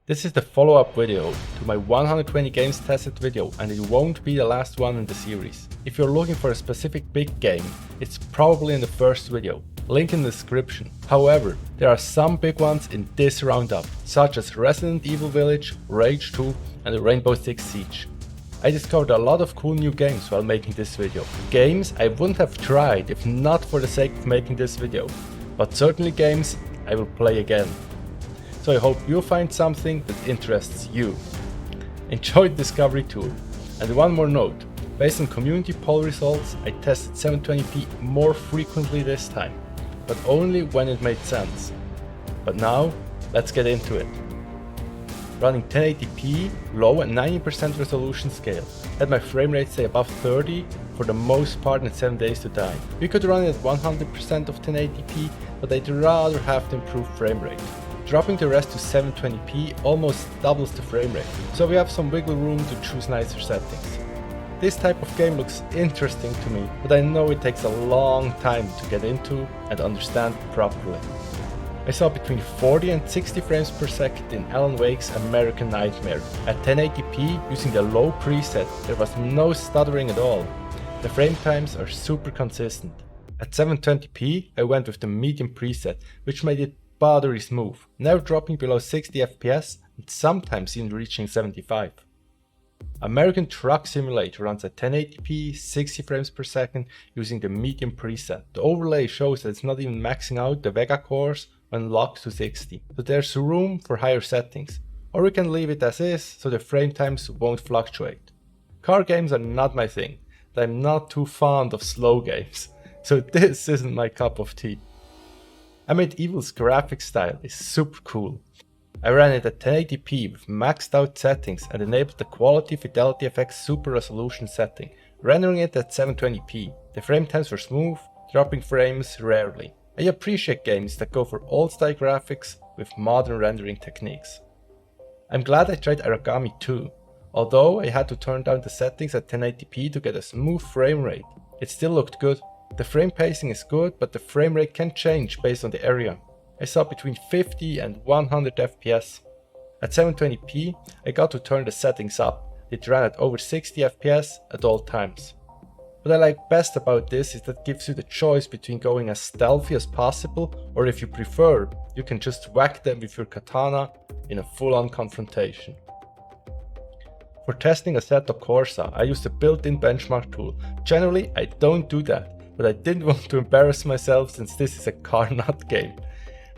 This is the follow-up video to my 120 games tested video, and it won't be the last one in the series. If you're looking for a specific big game, it's probably in the first video, link in the description. However, there are some big ones in this roundup, such as Resident Evil Village, Rage 2 and the Rainbow Six Siege. I discovered a lot of cool new games while making this video. Games I wouldn't have tried if not for the sake of making this video, but certainly games I will play again. So I hope you'll find something that interests you. Enjoy the discovery tour. And one more note, based on community poll results, I tested 720p more frequently this time, but only when it made sense. But now, let's get into it. Running 1080p, low and 90% resolution scale, had my frame rate stay above 30 for the most part in 7 days to die. We could run it at 100% of 1080p, but I'd rather have the improved frame rate. Dropping the rest to 720p almost doubles the frame rate, so we have some wiggle room to choose nicer settings. This type of game looks interesting to me, but I know it takes a long time to get into and understand properly. I saw between 40 and 60 frames per second in Alan Wake's American Nightmare. At 1080p, using the low preset, there was no stuttering at all. The frame times are super consistent. At 720p, I went with the medium preset, which made it buttery smooth, never dropping below 60 FPS and sometimes even reaching 75. American Truck Simulator runs at 1080p, 60 frames per second using the medium preset. The overlay shows that it's not even maxing out the Vega cores when locked to 60, so there's room for higher settings. Or we can leave it as is so the frame times won't fluctuate. Car games are not my thing, and I'm not too fond of slow games, so this isn't my cup of tea. I made Evil's graphic style is super cool. I ran it at 1080p with maxed out settings and enabled the Quality Fidelity FX Super Resolution setting, rendering it at 720p. The frame times were smooth, dropping frames rarely. I appreciate games that go for old style graphics with modern rendering techniques. I'm glad I tried Aragami too. Although I had to turn down the settings at 1080p to get a smooth frame rate, it still looked good. The frame pacing is good, but the frame rate can change based on the area. I saw between 50 and 100 FPS. At 720p, I got to turn the settings up. It ran at over 60 FPS at all times. What I like best about this is that it gives you the choice between going as stealthy as possible, or if you prefer, you can just whack them with your katana in a full-on confrontation. For testing Assetto Corsa, I used a built-in benchmark tool. Generally, I don't do that, but I didn't want to embarrass myself since this is a car nut game.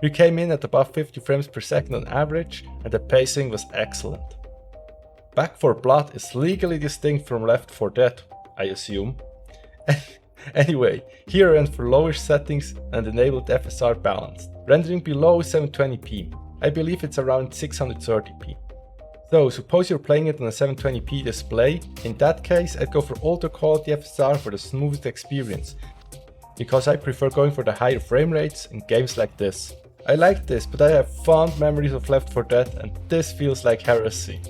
We came in at above 50 frames per second on average, and the pacing was excellent. Back 4 Blood is legally distinct from Left 4 Dead, I assume. Anyway, here I went for lower settings and enabled FSR balanced, rendering below 720p. I believe it's around 630p. So suppose you're playing it on a 720p display, in that case I'd go for ultra quality FSR for the smoothest experience, because I prefer going for the higher frame rates in games like this. I like this, but I have fond memories of Left 4 Dead and this feels like heresy.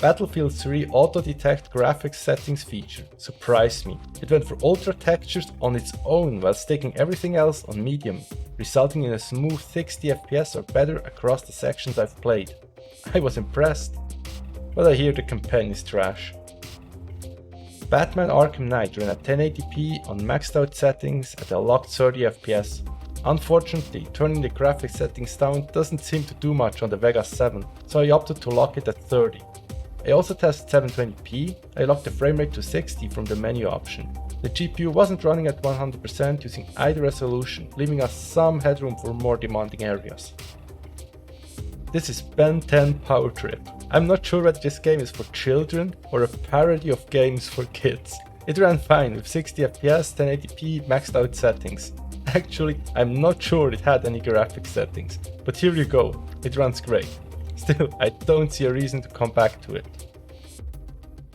Battlefield 3 auto-detect graphics settings feature surprised me. It went for ultra textures on its own while sticking everything else on medium, resulting in a smooth 60 FPS or better across the sections I've played. I was impressed, but I hear the campaign is trash. Batman Arkham Knight ran at 1080p on maxed out settings at a locked 30 FPS. Unfortunately, turning the graphics settings down doesn't seem to do much on the Vega 7, so I opted to lock it at 30. I also tested 720p, I locked the frame rate to 60 from the menu option. The GPU wasn't running at 100% using either resolution, leaving us some headroom for more demanding areas. This is Ben 10 Power Trip. I'm not sure whether this game is for children or a parody of games for kids. It ran fine with 60 FPS, 1080p maxed out settings. Actually, I'm not sure it had any graphics settings, but here you go, it runs great. Still, I don't see a reason to come back to it.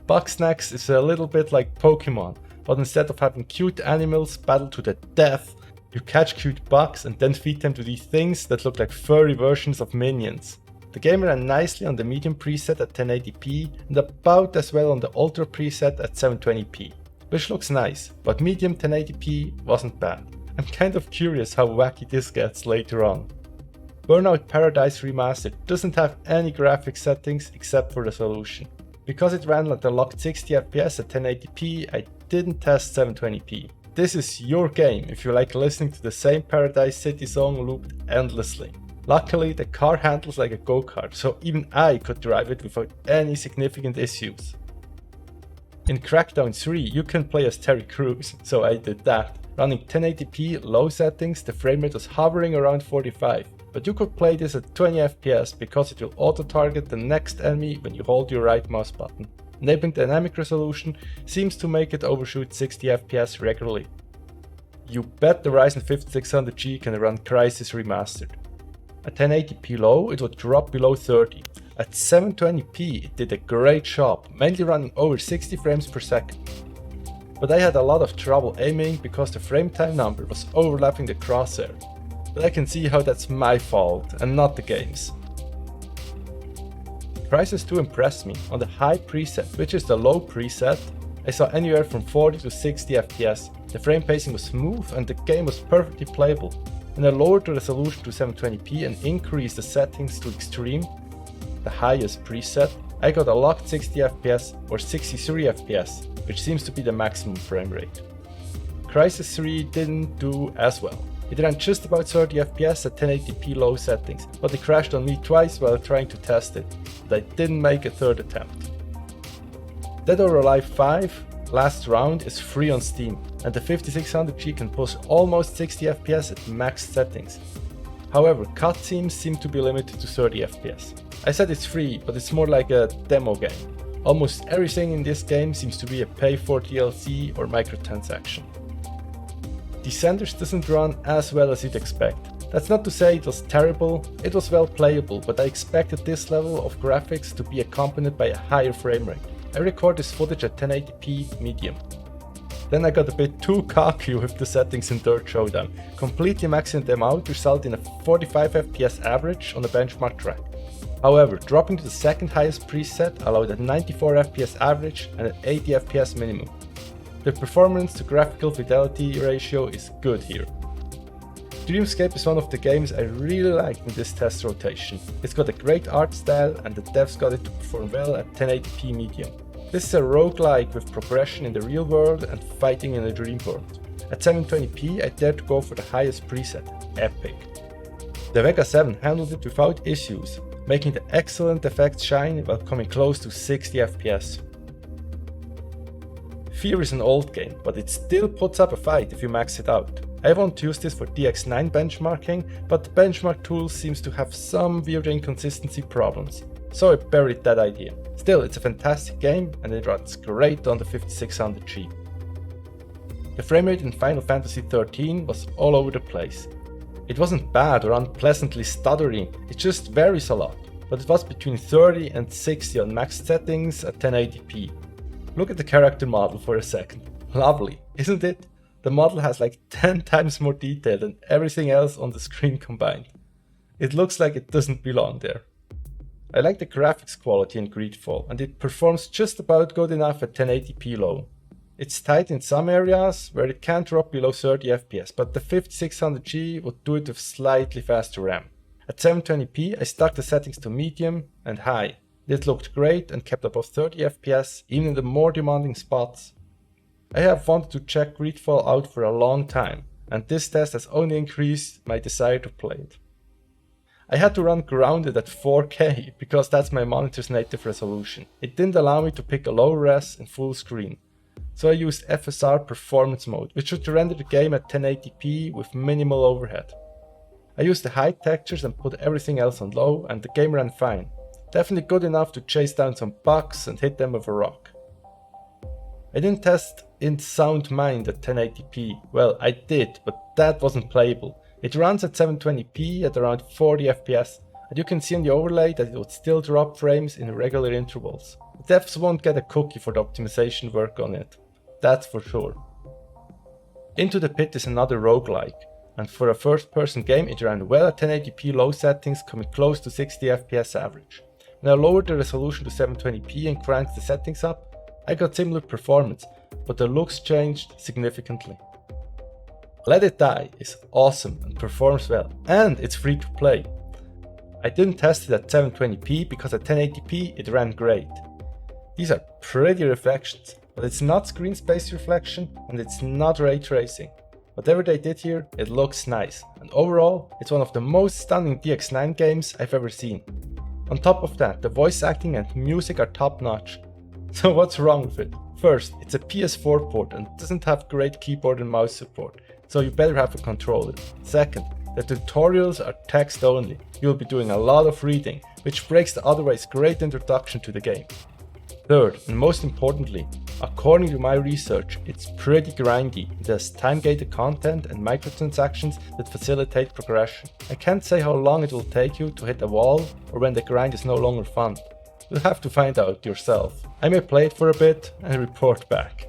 Bugsnax is a little bit like Pokemon, but instead of having cute animals battle to the death, you catch cute bugs and then feed them to these things that look like furry versions of minions. The game ran nicely on the medium preset at 1080p and about as well on the ultra preset at 720p, which looks nice, but medium 1080p wasn't bad. I'm kind of curious how wacky this gets later on. Burnout Paradise Remastered doesn't have any graphics settings except for resolution. Because it ran at a locked 60 FPS at 1080p, I didn't test 720p. This is your game if you like listening to the same Paradise City song looped endlessly. Luckily, the car handles like a go-kart, so even I could drive it without any significant issues. In Crackdown 3, you can play as Terry Crews, so I did that. Running 1080p low settings, the framerate was hovering around 45, but you could play this at 20 FPS because it will auto-target the next enemy when you hold your right mouse button. Enabling dynamic resolution seems to make it overshoot 60 FPS regularly. You bet the Ryzen 5600G can run Crysis Remastered. At 1080p low, it would drop below 30. At 720p, it did a great job, mainly running over 60 frames per second. But I had a lot of trouble aiming because the frame time number was overlapping the crosshair. But I can see how that's my fault and not the game's. Crysis 2 impressed me. On the high preset, which is the low preset, I saw anywhere from 40 to 60 FPS. The frame pacing was smooth and the game was perfectly playable. When I lowered the resolution to 720p and increased the settings to extreme, the highest preset, I got a locked 60 FPS or 63 FPS, which seems to be the maximum frame rate. Crysis 3 didn't do as well. It ran just about 30 FPS at 1080p low settings, but it crashed on me twice while trying to test it, but I didn't make a third attempt. Dead or Alive 5 Last Round is free on Steam, and the 5600G can push almost 60 FPS at max settings. However, cutscenes seem to be limited to 30 FPS. I said it's free, but it's more like a demo game. Almost everything in this game seems to be a pay for DLC or microtransaction. Descenders doesn't run as well as you'd expect. That's not to say it was terrible, it was well playable, but I expected this level of graphics to be accompanied by a higher frame rate. I record this footage at 1080p medium. Then I got a bit too cocky with the settings in Dirt Showdown. Completely maxing them out resulted in a 45 FPS average on the benchmark track. However, dropping to the second highest preset allowed a 94 FPS average and an 80 FPS minimum. The performance to graphical fidelity ratio is good here. Dreamscape is one of the games I really liked in this test rotation. It's got a great art style and the devs got it to perform well at 1080p medium. This is a roguelike with progression in the real world and fighting in a dream world. At 720p I dared to go for the highest preset, Epic. The Vega 7 handled it without issues, making the excellent effects shine while coming close to 60 FPS. F.E.A.R is an old game, but it still puts up a fight if you max it out. I won't use this for XIII benchmarking, but the benchmark tool seems to have some weird inconsistency problems, so I buried that idea. Still, it's a fantastic game and it runs great on the 5600G. The framerate in Final Fantasy XIII was all over the place. It wasn't bad or unpleasantly stuttery, it just varies a lot, but it was between 30 and 60 on max settings at 1080p. Look at the character model for a second. Lovely, isn't it? The model has like 10 times more detail than everything else on the screen combined. It looks like it doesn't belong there. I like the graphics quality in Greedfall, and it performs just about good enough at 1080p low. It's tight in some areas where it can't drop below 30 FPS, but the 5600G would do it with slightly faster RAM. At 720p I stuck the settings to medium and high. It looked great and kept above 30 FPS even in the more demanding spots. I have wanted to check Greedfall out for a long time, and this test has only increased my desire to play it. I had to run grounded at 4K because that's my monitor's native resolution. It didn't allow me to pick a low res in full screen, so I used F.E.A.R performance mode, which should render the game at 1080p with minimal overhead. I used the high textures and put everything else on low, and the game ran fine. Definitely good enough to chase down some bugs and hit them with a rock. I didn't test in Sound Mind at 1080p. Well, I did, but that wasn't playable. It runs at 720p at around 40 FPS, and you can see on the overlay that it would still drop frames in regular intervals. The devs won't get a cookie for the optimization work on it, that's for sure. Into the Pit is another roguelike, and for a first-person game it ran well at 1080p low settings, coming close to 60 FPS average. When I lowered the resolution to 720p and cranked the settings up, I got similar performance, but the looks changed significantly. Let It Die is awesome and performs well, and it's free to play. I didn't test it at 720p because at 1080p it ran great. These are pretty reflections, but it's not screen space reflection and it's not ray tracing. Whatever they did here, it looks nice, and overall, it's one of the most stunning DX9 games I've ever seen. On top of that, the voice acting and music are top notch. So what's wrong with it? First, it's a PS4 port and doesn't have great keyboard and mouse support, so you better have a controller. Second, the tutorials are text only. You'll be doing a lot of reading, which breaks the otherwise great introduction to the game. Third, and most importantly, according to my research, it's pretty grindy. It has time-gated content and microtransactions that facilitate progression. I can't say how long it will take you to hit a wall or when the grind is no longer fun. You'll have to find out yourself. I may play it for a bit and report back.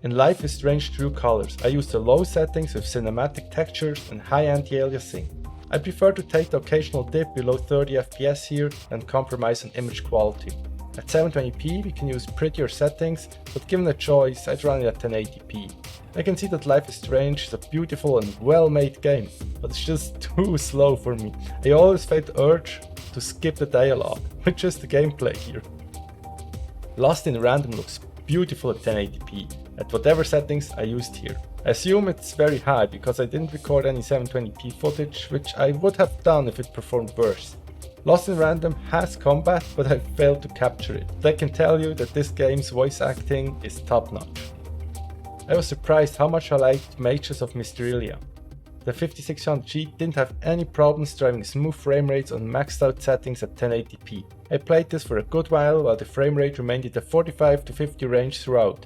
In Life is Strange True Colors, I use the low settings with cinematic textures and high anti-aliasing. I prefer to take the occasional dip below 30 FPS here and compromise on image quality. At 720p we can use prettier settings, but given a choice I'd run it at 1080p. I can see that Life is Strange is a beautiful and well-made game, but it's just too slow for me. I always fight the urge to skip the dialogue, which is the gameplay here. Lost in Random looks beautiful at 1080p, at whatever settings I used here. I assume it's very high because I didn't record any 720p footage, which I would have done if it performed worse. Lost in Random has combat, but I failed to capture it. But I can tell you that this game's voice acting is top notch. I was surprised how much I liked Mages of Mystralia. The 5600G didn't have any problems driving smooth frame rates on maxed out settings at 1080p. I played this for a good while the frame rate remained in the 45 to 50 range throughout.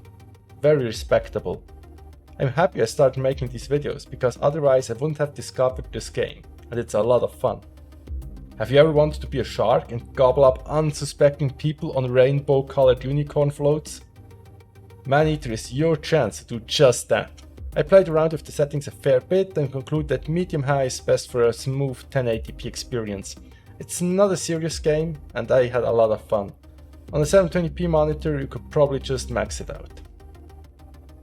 Very respectable. I'm happy I started making these videos because otherwise I wouldn't have discovered this game, and it's a lot of fun. Have you ever wanted to be a shark and gobble up unsuspecting people on rainbow colored unicorn floats? Maneater is your chance to do just that. I played around with the settings a fair bit and conclude that medium high is best for a smooth 1080p experience. It's not a serious game and I had a lot of fun. On a 720p monitor you could probably just max it out.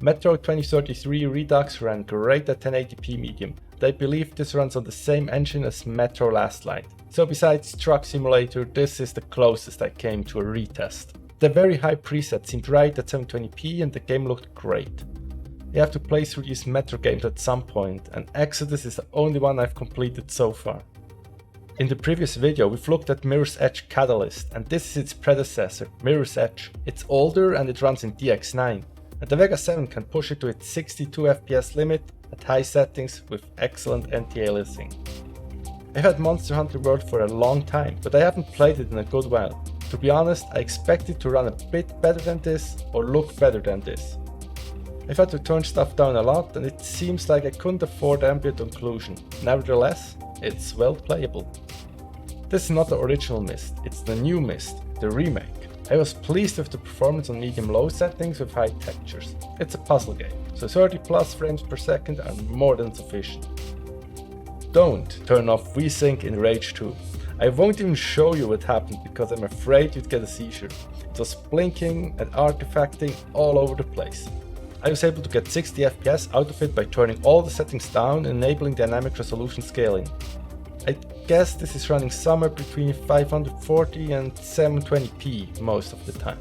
Metro 2033 Redux ran great at 1080p medium, and I believe this runs on the same engine as Metro Last Light. So besides Truck Simulator, this is the closest I came to a retest. The very high preset seemed right at 720p and the game looked great. You have to play through these Metro games at some point, and Exodus is the only one I've completed so far. In the previous video we've looked at Mirror's Edge Catalyst, and this is its predecessor, Mirror's Edge. It's older and it runs in DX9, and the Vega 7 can push it to its 62 FPS limit at high settings with excellent anti-aliasing. I've had Monster Hunter World for a long time, but I haven't played it in a good while. To be honest, I expected to run a bit better than this or look better than this. I've had to turn stuff down a lot and it seems like I couldn't afford ambient occlusion. Nevertheless, it's well playable. This is not the original Myst, it's the new Myst, the remake. I was pleased with the performance on medium-low settings with high textures. It's a puzzle game, so 30 plus frames per second are more than sufficient. Don't turn off VSync in Rage 2. I won't even show you what happened because I'm afraid you'd get a seizure. It was blinking and artifacting all over the place. I was able to get 60 FPS out of it by turning all the settings down and enabling dynamic resolution scaling. I guess this is running somewhere between 540 and 720p most of the time.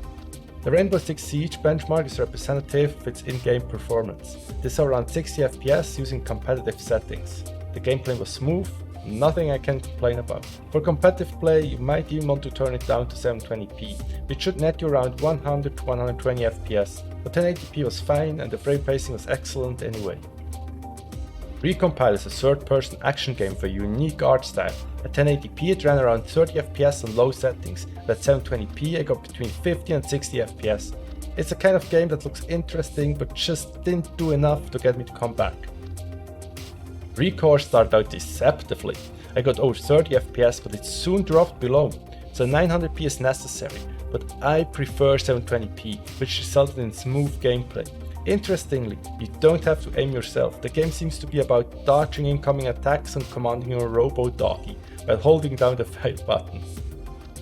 The Rainbow Six Siege benchmark is representative of its in-game performance. This is around 60 FPS using competitive settings. The gameplay was smooth, nothing I can complain about. For competitive play you might even want to turn it down to 720p, which should net you around 100 to 120 FPS, but 1080p was fine and the frame pacing was excellent anyway. Recompile is a third-person action game with a unique art style. At 1080p it ran around 30 FPS on low settings, but at 720p I got between 50 and 60 FPS. It's a kind of game that looks interesting but just didn't do enough to get me to come back. ReCore started out deceptively. I got over 30 FPS but it soon dropped below, so 900p is necessary, but I prefer 720p, which resulted in smooth gameplay. Interestingly, you don't have to aim yourself. The game seems to be about dodging incoming attacks and commanding your robo-doggy while holding down the fire button.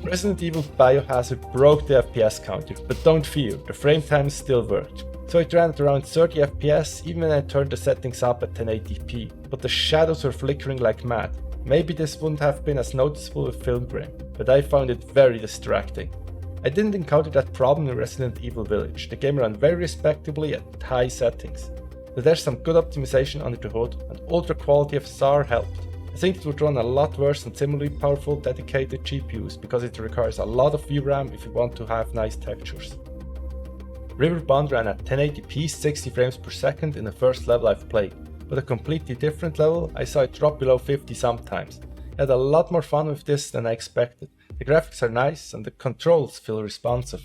Resident Evil Biohazard broke the FPS counter, but don't fear, the frame times still worked. So it ran at around 30 FPS even when I turned the settings up at 1080p, but the shadows were flickering like mad. Maybe this wouldn't have been as noticeable with film grain, but I found it very distracting. I didn't encounter that problem in Resident Evil Village. The game ran very respectably at high settings. But there's some good optimization under the hood, and ultra quality F.E.A.R helped. I think it would run a lot worse on similarly powerful dedicated GPUs because it requires a lot of VRAM if you want to have nice textures. Riverbond ran at 1080p 60 frames per second in the first level I've played, but a completely different level I saw it drop below 50 sometimes. I had a lot more fun with this than I expected. The graphics are nice and the controls feel responsive.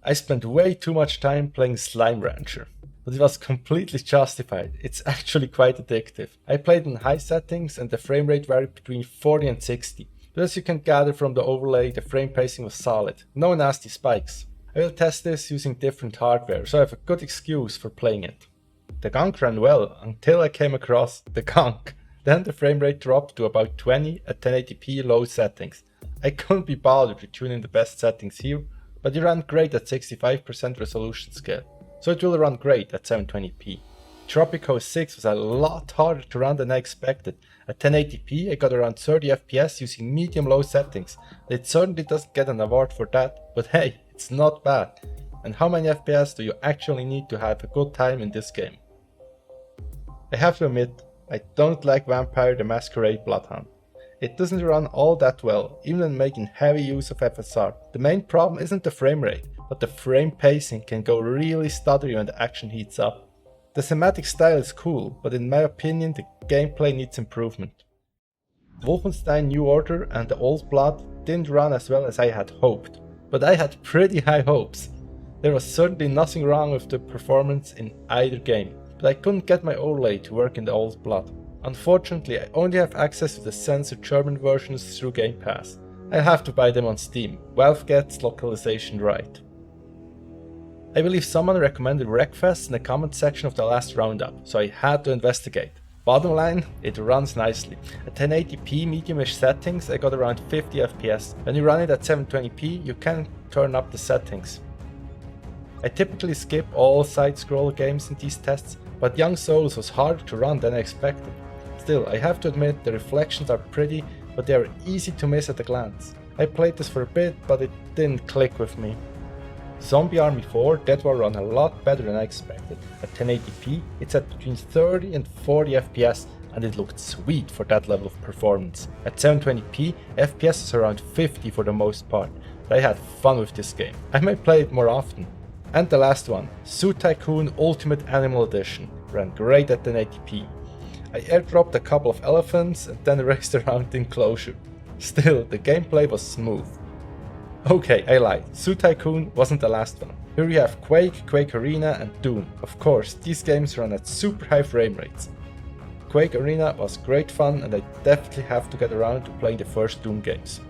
I spent way too much time playing Slime Rancher, but it was completely justified. It's actually quite addictive. I played in high settings and the frame rate varied between 40 and 60, but as you can gather from the overlay, the frame pacing was solid, no nasty spikes. I will test this using different hardware, so I have a good excuse for playing it. The Gunk ran well until I came across the Gunk. Then the frame rate dropped to about 20 at 1080p low settings. I couldn't be bothered with tuning the best settings here, but it ran great at 65% resolution scale, so it will run great at 720p. Tropico 6 was a lot harder to run than I expected. At 1080p I got around 30 FPS using medium low settings. It certainly doesn't get an award for that, but hey, it's not bad. And how many FPS do you actually need to have a good time in this game? I have to admit, I don't like Vampire the Masquerade Bloodhunt. It doesn't run all that well, even when making heavy use of F.E.A.R. The main problem isn't the frame rate, but the frame pacing can go really stuttery when the action heats up. The thematic style is cool, but in my opinion the gameplay needs improvement. Wolfenstein New Order and the Old Blood didn't run as well as I had hoped, but I had pretty high hopes. There was certainly nothing wrong with the performance in either game, but I couldn't get my overlay to work in the Old Blood. Unfortunately, I only have access to the censored German versions through Game Pass. I'll have to buy them on Steam. Valve gets localization right. I believe someone recommended Wreckfest in the comment section of the last roundup, so I had to investigate. Bottom line, it runs nicely. At 1080p medium-ish settings I got around 50 FPS. When you run it at 720p you can turn up the settings. I typically skip all side-scroller games in these tests, but Young Souls was harder to run than I expected. Still, I have to admit the reflections are pretty, but they are easy to miss at a glance. I played this for a bit, but it didn't click with me. Zombie Army 4 Dead War ran a lot better than I expected. At 1080p it's at between 30 and 40 FPS and it looked sweet for that level of performance. At 720p FPS is around 50 for the most part, but I had fun with this game. I might play it more often. And the last one, Suit Tycoon Ultimate Animal Edition, ran great at 1080p. I airdropped a couple of elephants and then raced around the enclosure. Still, the gameplay was smooth. Okay, I lied, Suit Tycoon wasn't the last one. Here we have Quake, Quake Arena and Doom. Of course, these games run at super high frame rates. Quake Arena was great fun and I definitely have to get around to playing the first Doom games.